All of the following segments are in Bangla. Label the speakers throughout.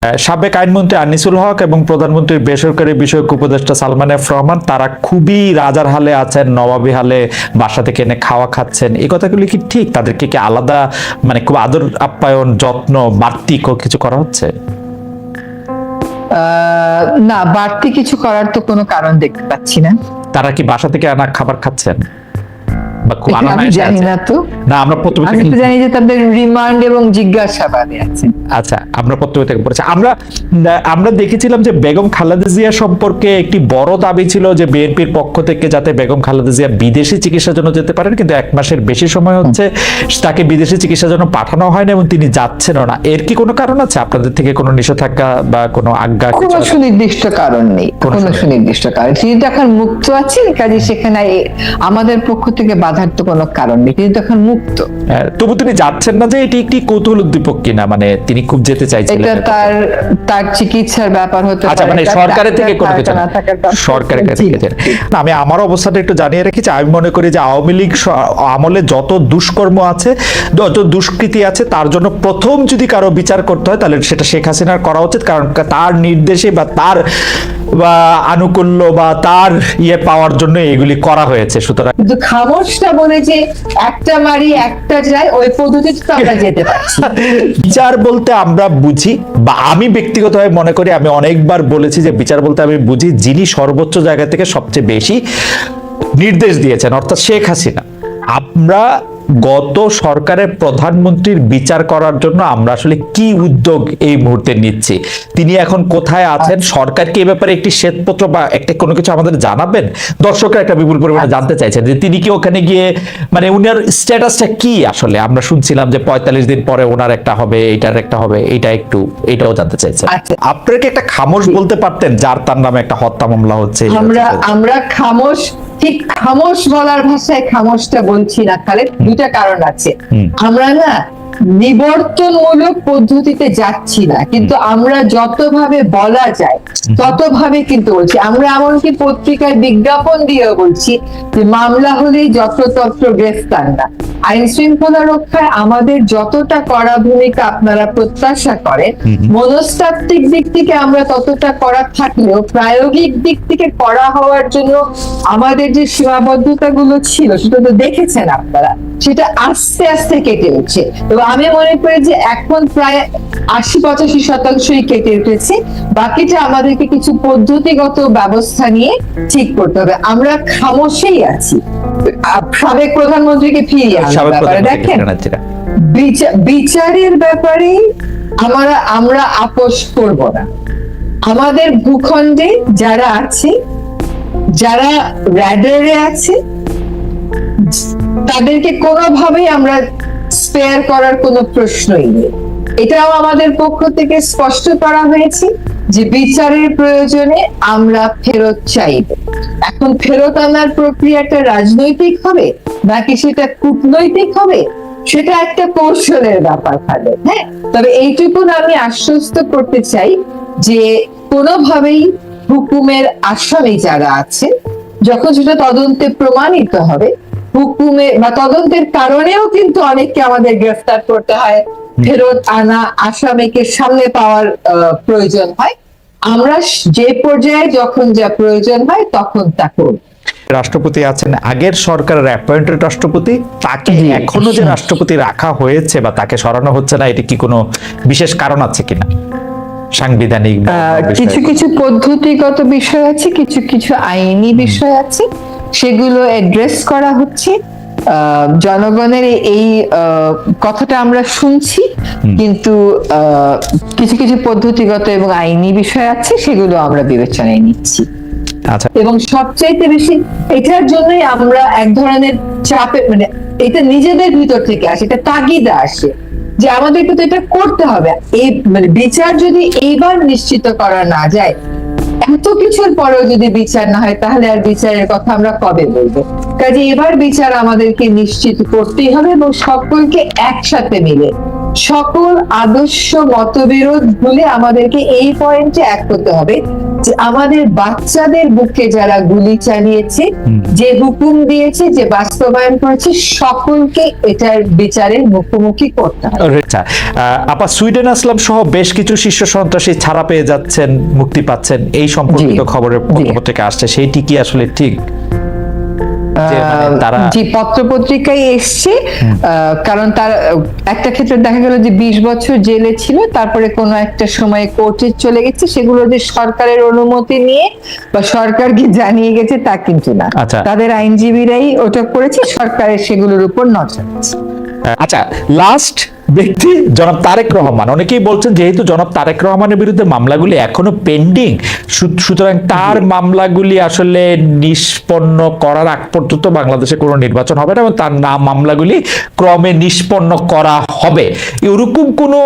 Speaker 1: সাবেক আইনমন্ত্রী আনিসুল হক এবং প্রধানমন্ত্রীর বেসরকারি বিষয়ক উপদেষ্টা সালমান এফ রহমান তারা খুবই রাজার হালে আছেন, নবাবী হালে বাসা থেকে এনে খাওয়া খাচ্ছেন। এই কথাগুলি কি ঠিক? তাদেরকে কি আলাদা মানে খুব আদর আপ্যায়ন, যত্ন, বাড়তি কিছু করা হচ্ছে?
Speaker 2: না, বাড়তি কিছু করার তো কোনো কারণ দেখতে পাচ্ছি না।
Speaker 1: তারা কি বাসা থেকে আনা খাবার খাচ্ছেন?
Speaker 2: আমি জানি না তো।
Speaker 1: না, আমরা প্রথমে
Speaker 2: আমি তো জানি যে তাদের রিমান্ড এবং জিজ্ঞাসাবাদে আছে।
Speaker 1: আচ্ছা, আমরা প্রথমে থেকে পড়েছি। আমরা দেখেছিলাম যে বেগম খালেদা জিয়া সম্পর্কে একটি বড় দাবি ছিল যে বিএনপির পক্ষ থেকে যাতে বেগম খালেদা জিয়া বিদেশি চিকিৎসার জন্য যেতে পারেন, কিন্তু 1 মাসের বেশি সময় হচ্ছে তাকে বিদেশি চিকিৎসার জন্য পাঠানো হয় না এবং তিনি যাচ্ছেনও না। এর কি কোনো কারণ আছে? আপনাদের থেকে কোনো নিষেধাজ্ঞা বা কোনো আজ্ঞা?
Speaker 2: কোনো সুনির্দিষ্ট কারণ নেই, কোনো সুনির্দিষ্ট কারণ। তিনি তো এখন মুক্ত আছেন, কাজে সেখানে আমাদের পক্ষ থেকে বাধার তো কোনো কারণ নেই। তিনি তো এখন মুক্ত।
Speaker 1: তবু তিনি যাচ্ছেন না যে এটি একটি কৌতূহল উদ্দীপক কিনা? মানে তিনি খুব যেতে চাইছিলেন।
Speaker 2: এটা তার চিকিৎসার ব্যাপার হতে পারে।
Speaker 1: আচ্ছা, মানে সরকারের থেকে কোনো কিছু না, সরকারের থেকে না। আমি আমার অবস্থাটা একটু জানিয়ে রেখেছি। আমি মনে করি যে আওয়ামী লীগ আমলে যত দুষ্কর্ম আছে, যত দুষ্কৃতি আছে, তার জন্য প্রথম যদি কারো বিচার করতে হয় তাহলে সেটা শেখ হাসিনার করা উচিত, কারণ তার নির্দেশে বা তার আনুকূল্য বা তার পাওয়ার জন্য এগুলি করা হয়েছে। সুতরাং
Speaker 2: কিন্তু খামোশটা বলে যে একটা মারি একটা যায়, ওই পদ্ধতিতে তো আমরা যেতে পারছি।
Speaker 1: বিচার বলতে আমরা বুঝি, বা আমি ব্যক্তিগতভাবে মনে করি, আমি অনেকবার বলেছি যে বিচার বলতে আমি বুঝি যিনি সর্বোচ্চ জায়গা থেকে সবচেয়ে বেশি নির্দেশ দিয়েছেন, অর্থাৎ শেখ হাসিনা। আমরা গত সরকারের প্রধানমন্ত্রীর বিচার করার জন্য আমরা আসলে কি উদ্যোগ এই মুহূর্তে নিচ্ছি, তিনি এখন কোথায় আছেন, সরকারকে এই ব্যাপারে একটি শ্বেতপত্র বা একটা কোনো কিছু আমাদের জানাবেন? দর্শকরা একটা বিপুল পরিমাণে জানতে চাইছেন যে তিনি কি ওখানে গিয়ে, মানে উনার স্ট্যাটাসটা কি আসলে? আমরা শুনছিলাম যে 45 দিন পরে ওনার একটা হবে, এইটার একটা হবে, এইটাও জানতে চাইছেন। আপনারা কি একটা খামোশ বলতে পারতেন যার তার নামে একটা হত্যা মামলা হচ্ছে?
Speaker 2: আমরা খামোশ, ঠিক খামোশ বলার ভাষায় খামোশটা বলছি না খালেদ। দুইটা কারণ আছে। আমরা না নিবর্তনমূলক পদ্ধতিতে যাচ্ছি না, কিন্তু আমরা যতভাবে বলা যায় ততভাবে কিন্তু বলছি। আমরা এমনকি পত্রিকায় বিজ্ঞাপন দিয়েও বলছি যে মামলা হলেই যত্রতত্র গ্রেফতার না। আইন শৃঙ্খলা রক্ষায় আমাদের যতটা কড়া ভূমিকা আপনারা প্রত্যাশা করেন, মনস্তাত্ত্বিক দিক থেকে আমরা ততটা কড়া থাকলেও প্রায়োগিক দিক থেকে কড়া হওয়ার জন্য আমাদের যে সীমাবদ্ধতা গুলো ছিল সেটা তো দেখেছেন আপনারা, সেটা আস্তে আস্তে কেটে উঠছে। এবং আমি মনে করি যে এখন প্রায় 80-85% কেটে উঠেছে। বাকিটা আমাদেরকে কিছু পদ্ধতিগত ব্যবস্থা নিয়ে ঠিক করতে হবে। আমরা খামোশেই আছি। সাবেক প্রধানমন্ত্রীকে ফিরিয়ে আনার ব্যাপারে দেখেন, বিচারের ব্যাপারে আমরা আপোষ করব না। আমাদের ভূখণ্ডে যারা আছে, যারা র্যাডারে আছে, তাদেরকে কোনোভাবেই আমরা স্পেয়ার করার কোনো প্রশ্নই নেই। এটাও আমাদের পক্ষ থেকে স্পষ্ট করা হয়েছে যে বিচারের প্রয়োজনে আমরা ফেরত চাইব। এখন ফেরত আনার প্রক্রিয়াটা রাজনৈতিক হবে নাকি সেটা কূটনৈতিক হবে, সেটা একটা কৌশলের ব্যাপার থাকে। হ্যাঁ, তবে এইটুকুন আমি আশ্বস্ত করতে চাই যে কোনোভাবেই হুকুমের আসামি যারা আছে, যখন সেটা তদন্তে প্রমাণিত হবে, হুকুমে বা তদন্তের কারণেও কিন্তু অনেককে আমাদের গ্রেফতার করতে হয়, ফেরত আনা আসামিকে সামনে পাওয়ার প্রয়োজন হয়। আমরা যে পর্যায়ে যখন যা প্রয়োজন হয় তখন তা করব।
Speaker 1: রাষ্ট্রপতি আছেন, আগের সরকারের অ্যাপয়েন্টেড রাষ্ট্রপতি, তাকে এখনো যে রাষ্ট্রপতি রাখা হয়েছে বা তাকে সরানো হচ্ছে না, এটি কি কোনো বিশেষ কারণ আছে কিনা? সাংবিধানিক
Speaker 2: কিছু কিছু পদ্ধতিগত বিষয় আছে, কিছু কিছু আইনি বিষয় আছে, সেগুলো অ্যাড্রেস করা হচ্ছে। জনগণের এই কথাটা আমরা শুনছি, কিন্তু কিছু কিছু পদ্ধতিগত এবং আইনি বিষয় আছে, সেগুলো আমরা বিবেচনায় নিচ্ছি।
Speaker 1: আচ্ছা, এবং
Speaker 2: সবচাইতে বেশি এটার জন্যই আমরা এক ধরনের চাপে, মানে এটা নিজেদের ভিতর থেকে আসে, এটা তাগিদা আসে যে আমাদেরকে তো এটা করতে হবে। এই মানে বিচার যদি এইবার নিশ্চিত করা না যায়, এত কিছুর পরেও যদি বিচার না হয়, তাহলে আর বিচারের কথা আমরা কবে বলবো? কাজে এবার বিচার আমাদেরকে নিশ্চিত করতেই হবে এবং সকলকে একসাথে মিলে, সকল আদর্শ মতবিরোধ ভুলে আমাদেরকে এই পয়েন্টে এক হতে হবে যে আমাদের বাচ্চাদের বুকে যারা গুলি চালিয়েছে, যে হুকুম দিয়েছে, যে বাস্তবায়ন করেছে, সকলকে এটার বিচারের মুখোমুখি করতে হবে।
Speaker 1: আচ্ছা, আপা সুইডেন আসলাম সহ বেশ কিছু শীর্ষ সন্ত্রাসী ছাড়া পেয়ে যাচ্ছেন, মুক্তি পাচ্ছেন, এই সম্পর্কিত খবরের পত্রিকা আসছে, সেইটি কি আসলে ঠিক?
Speaker 2: জি, পত্রপত্রিকায় এসছে। কারণ তার একটা ক্ষেত্রে দেখা গেল যে 20 বছর জেলে ছিল, তারপরে কোনো একটা সময় কোর্টে চলে গেছে, সেগুলো যে সরকারের অনুমতি নিয়ে বা সরকারকে জানিয়ে গেছে তা কিন্তু না। তাদের আইনজীবীরাই ওটা করেছে, সরকারের সেগুলোর উপর নজর আছে।
Speaker 1: আচ্ছা, লাস্ট ব্যক্তি জনাব তারেক রহমান। অনেকেই বলছেন যেহেতু জনাব তারেক রহমানের বিরুদ্ধে মামলাগুলি এখনো পেন্ডিং, সুতরাং তার মামলাগুলি আসলে নিষ্পন্ন করার আগ পর্যন্ত বাংলাদেশে কোনো নির্বাচন হবে না এবং তার মামলাগুলি ক্রমে নিষ্পন্ন করা হবে। এরকম কোনো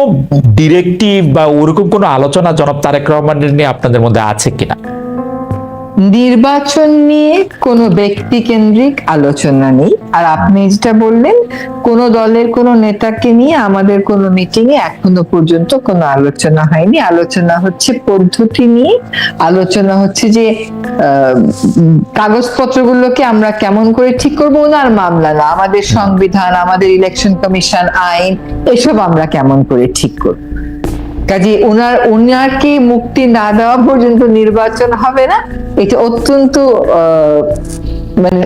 Speaker 1: ডিরেক্টিভ বা ওরকম কোনো আলোচনা জনাব তারেক রহমানের নিয়ে আপনাদের মধ্যে আছে কিনা?
Speaker 2: নির্বাচন নিয়ে কোনো ব্যক্তি কেন্দ্রিক আলোচনা নেই। আর আপনি যেটা বললেন, কোন দলের কোন নেতাকে নিয়ে আমাদের কোনো মিটিং এ এখনো পর্যন্ত কোনো আলোচনা হয়নি। আলোচনা হচ্ছে পদ্ধতি নিয়ে, আলোচনা হচ্ছে যে কাগজপত্রগুলোকে আমরা কেমন করে ঠিক করবো। ওনার মামলা না, আমাদের সংবিধান, আমাদের ইলেকশন কমিশন আইন, এসব আমরা কেমন করে ঠিক করবো। কাজে ওনাকে মুক্তি না দেওয়া পর্যন্ত নির্বাচন হবে না। এটা অত্যন্ত মানে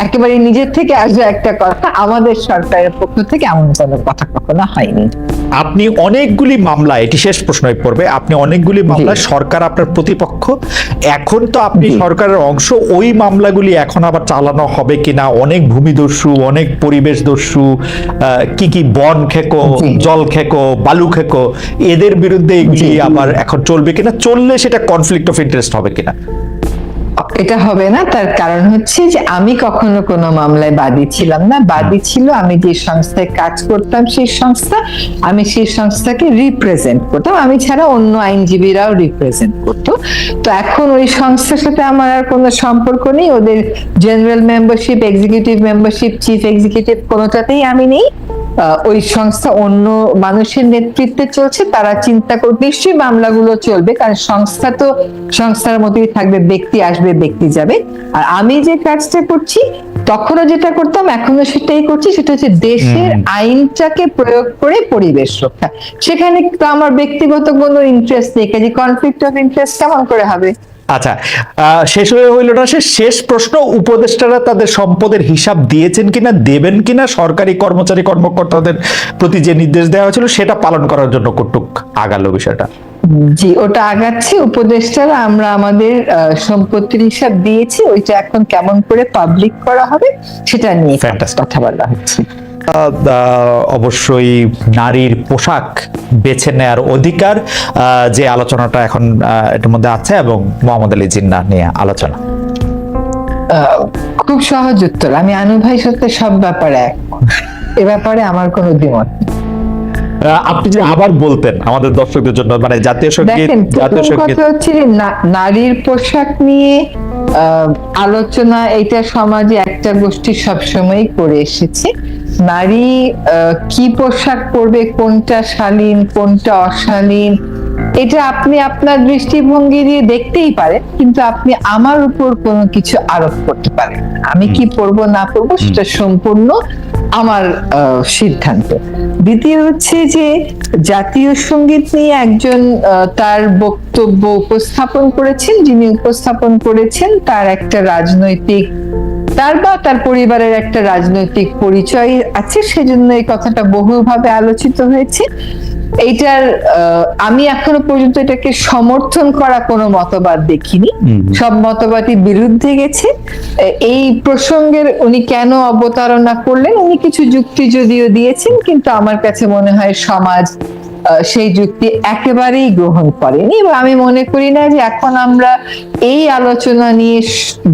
Speaker 2: একেবারে নিজের থেকে আসবে একটা কথা। আমাদের সরকারের পক্ষ থেকে এমন কোনো কথা কখনো হয়নি।
Speaker 1: আপনি অনেকগুলি মামলা, এটি শেষ প্রশ্নই পড়বে, আপনি অনেকগুলি মামলা, সরকার আপনার প্রতিপক্ষ, এখন তো আপনি সরকারের অংশ, ওই মামলাগুলি এখন আবার চালানো হবে কিনা? অনেক ভূমিদস্যু, অনেক পরিবেশ দস্যু, কি বন খেকো, জল খেকো, বালু খেকো, এদের বিরুদ্ধে এগুলি আবার এখন চলবে কিনা? চললে সেটা কনফ্লিক্ট অফ ইন্টারেস্ট হবে কিনা?
Speaker 2: এটা হবে না। তার কারণ হচ্ছে যে আমি কখনো কোনো মামলায় বাদী ছিলাম না। বাদী ছিল আমি যে সংস্থায় কাজ করতাম, সেই সংস্থা, আমি সেই সংস্থাকে রিপ্রেজেন্ট করতাম, আমি ছাড়া অন্য আইনজীবীরাও রিপ্রেজেন্ট করতো। তো এখন ওই সংস্থার সাথে আমার আর কোনো সম্পর্ক নেই। ওদের general membership, executive membership, chief executive কোনোটাতেই আমি নেই। ওই সংস্থা অন্য মানুষের নেতৃত্বে চলছে, তারা চিন্তা করবে, নিশ্চয়ই মামলাগুলো চলবে, কারণ সংস্থা তো সংস্থার মতোই থাকবে, ব্যক্তি আসবে, ব্যক্তি যাবে। আর আমি যে কাজটা করছি, তখনও যেটা করতাম, এখনো সেটাই করছি, সেটা হচ্ছে দেশের আইনটাকে প্রয়োগ করে পরিবেশ রক্ষা। সেখানে তো আমার ব্যক্তিগত কোনো ইন্টারেস্ট নেই, কাজে কনফ্লিক্ট অফ ইন্টারেস্ট কেমন করে হবে?
Speaker 1: আচ্ছা, শেষ হয়ে হইল না, শেষ প্রশ্ন, উপদেষ্টারা তাদের সম্পদের হিসাব দিয়েছেন কিনা, দেবেন কিনা? সরকারি কর্মচারী কর্মকর্তাদের প্রতি যে নির্দেশ দেওয়া হয়েছিল সেটা পালন করার জন্য কতটুক আগালো বিষয়টা?
Speaker 2: জি, ওটা আগাচ্ছে। উপদেষ্টারা আমরা আমাদের সম্পত্তির হিসাব দিয়েছি, ওইটা এখন কেমন করে পাবলিক করা হবে সেটা নিয়ে কথা বলা হচ্ছে।
Speaker 1: অবশ্যই নারীর পোশাক বেছে নেয়ার অধিকার, যে আলোচনাটা এখন এটার মধ্যে আছে, এবং মোহাম্মদ আলী জিন্নাহ নিয়ে আলোচনা।
Speaker 2: খুব সহজ উত্তর, আমি আনু ভাইয়ের সাথে সব ব্যাপারে এ ব্যাপারে আমার কোনো দ্বিমত নেই।
Speaker 1: আপনি যে আবার বলতেন আমাদের দর্শকদের জন্য, মানে জাতীয় সঙ্গীত,
Speaker 2: কথা হচ্ছে নারীর পোশাক নিয়ে আলোচনা, এটা সমাজে একটা গোষ্ঠী সবসময় করে এসেছে। নারী কি পোশাক পরবে, কোনটা শালীন, কোনটা অশালীন, এটা আপনি আপনার দৃষ্টিভঙ্গি দিয়ে দেখতেই পারেন, কিন্তু আপনি আমার উপর কোনো কিছু আরোপ করতে পারেন। আমি কি পরবো না পরবো সেটা সম্পূর্ণ আমার সিদ্ধান্ত। দ্বিতীয় হচ্ছে যে জাতীয় সঙ্গীত নিয়ে একজন তার বক্তব্য উপস্থাপন করেছেন, যিনি উপস্থাপন করেছেন তার একটা রাজনৈতিক, তার পরিবারের একটা রাজনৈতিক পরিচয় আছে, সেজন্য এই কথাটা বহুভাবে আলোচিত হয়েছে। এইটার আমি এখনো পর্যন্ত এটাকে সমর্থন করা কোনো মতবাদ দেখিনি, সব মতবাদই বিরুদ্ধে গেছে। এই প্রসঙ্গের উনি কেন অবতারণা করলেন, উনি কিছু যুক্তি যদিও দিয়েছেন, কিন্তু আমার কাছে মনে হয় সমাজ সেই যুক্তি একেবারেই গ্রহণ করেনি, এবং আমি মনে করি না যে এখন আমরা এই আলোচনা নিয়ে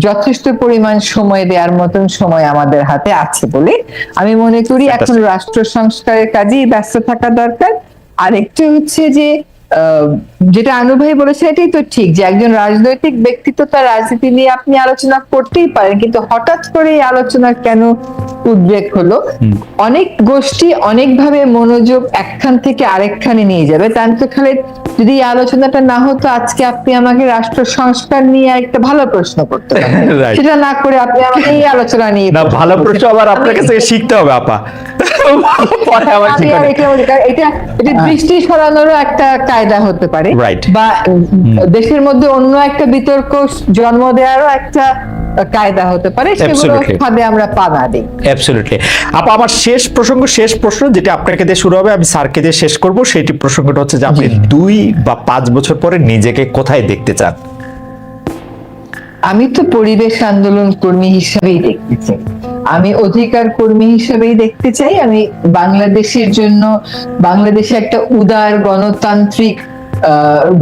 Speaker 2: যথেষ্ট পরিমাণ সময় দেওয়ার মতন সময় আমাদের হাতে আছে বলে আমি মনে করি। এখন রাষ্ট্র সংস্কারের কাজেই ব্যস্ত থাকা দরকার। আরেকটা হচ্ছে যে যেটা আনু ভাই বলেছে, এটাই তো ঠিক যে একজন রাজনৈতিক ব্যক্তিত্ব, তার রাজনীতি নিয়ে আপনি আলোচনা করতেই পারেন, কিন্তু হঠাৎ করে এই আলোচনা কেন উদ্বেগ হলো? অনেক গোষ্ঠী অনেকভাবে মনোযোগ একখান থেকে আরেকখানে নিয়ে যাবে। তানতো খালেদ যদি এই আলোচনাটা না হতো, আজকে আপনি আমাকে রাষ্ট্র সংস্কার নিয়ে একটা ভালো প্রশ্ন করতে পারতেন।
Speaker 1: Right.
Speaker 2: সেটা না করে আপনি আমাকে এই আলোচনা নিয়ে
Speaker 1: না, ভালো প্রশ্ন আবার আপনার কাছে শিখতে হবে আপা। পরে আবার
Speaker 2: আমি
Speaker 1: ঠিক
Speaker 2: আর
Speaker 1: হবে।
Speaker 2: এটা বলি, কারণ এটা দৃষ্টি সরানোরও একটা কায়দা হতে পারে,
Speaker 1: Right.
Speaker 2: বা দেশের মধ্যে অন্য একটা বিতর্ক জন্ম দেওয়ারও একটা কায়দা হতে পারে, সেগুলো
Speaker 1: Absolutely.
Speaker 2: ফাঁদে আমরা পা না দিই।
Speaker 1: অ্যাবসলিউটলি আপা, আমার শেষ প্রশ্ন যেটা আপনাকে দিয়ে শুরু হবে, আমি স্যারকে দিয়ে শেষ করব। সেটি প্রসঙ্গটা হচ্ছে যে আপনি 2 বা 5 বছর পরে নিজেকে কোথায় দেখতে চান?
Speaker 2: আমি তো পরিবেশ আন্দোলন কর্মী হিসেবেই দেখতে চাই, আমি অধিকার কর্মী হিসেবেই দেখতে চাই। আমি বাংলাদেশের জন্য, বাংলাদেশে একটা উদার গণতান্ত্রিক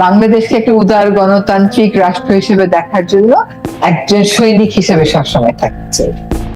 Speaker 2: বাংলাদেশকে একটা উদার গণতান্ত্রিক রাষ্ট্র হিসেবে দেখার জন্য একজন সৈনিক হিসেবে সবসময় থাকতে চাই।